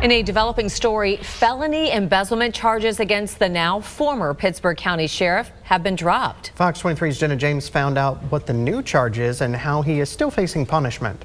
In a developing story, felony embezzlement charges against the now former Pittsburg County Sheriff have been dropped. Fox 23's Jenna James found out what the new charge is and how he is still facing punishment.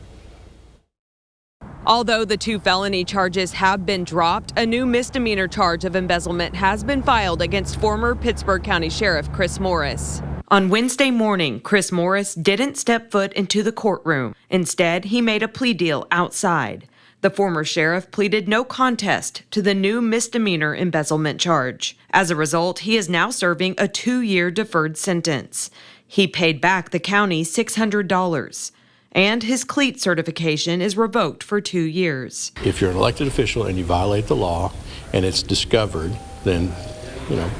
Although the two felony charges have been dropped, a new misdemeanor charge of embezzlement has been filed against former Pittsburg County Sheriff Chris Morris. On Wednesday morning, Chris Morris didn't step foot into the courtroom. Instead, he made a plea deal outside. The former sheriff pleaded no contest to the new misdemeanor embezzlement charge. As a result, he is now serving a 2-year deferred sentence. He paid back the county $600, and his cleat certification is revoked for 2 years. If you're an elected official and you violate the law and it's discovered, then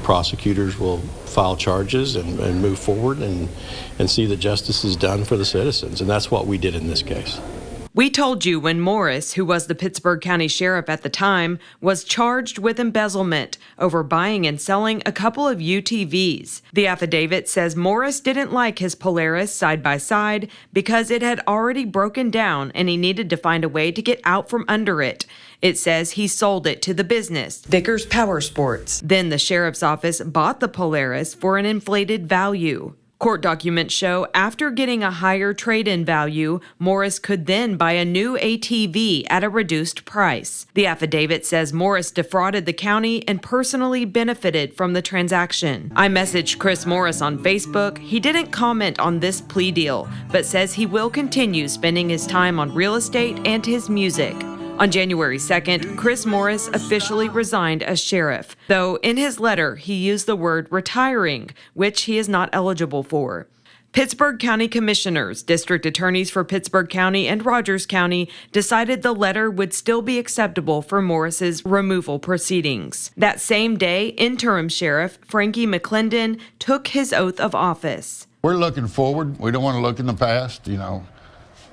prosecutors will file charges and move forward and see that justice is done for the citizens. And that's what we did in this case. We told you when Morris, who was the Pittsburg County Sheriff at the time, was charged with embezzlement over buying and selling a couple of UTVs. The affidavit says Morris didn't like his Polaris side-by-side because it had already broken down and he needed to find a way to get out from under it. It says he sold it to the business, Vickers Power Sports. Then the sheriff's office bought the Polaris for an inflated value. Court documents show after getting a higher trade-in value, Morris could then buy a new ATV at a reduced price. The affidavit says Morris defrauded the county and personally benefited from the transaction. I messaged Chris Morris on Facebook. He didn't comment on this plea deal, but says he will continue spending his time on real estate and his music. On January 2nd, Chris Morris officially resigned as sheriff, though in his letter he used the word retiring, which he is not eligible for. Pittsburg County Commissioners, district attorneys for Pittsburg County and Rogers County, decided the letter would still be acceptable for Morris's removal proceedings. That same day, interim sheriff Frankie McClendon took his oath of office. We're looking forward. We don't want to look in the past,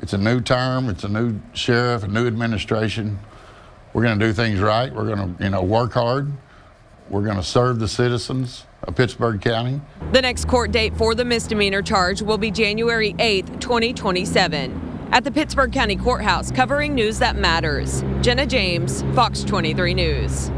It's a new term, it's a new sheriff, a new administration. We're going to do things right. We're going to, work hard. We're going to serve the citizens of Pittsburg County. The next court date for the misdemeanor charge will be January 8th, 2027. At the Pittsburg County Courthouse, covering news that matters. Jenna James, Fox 23 News.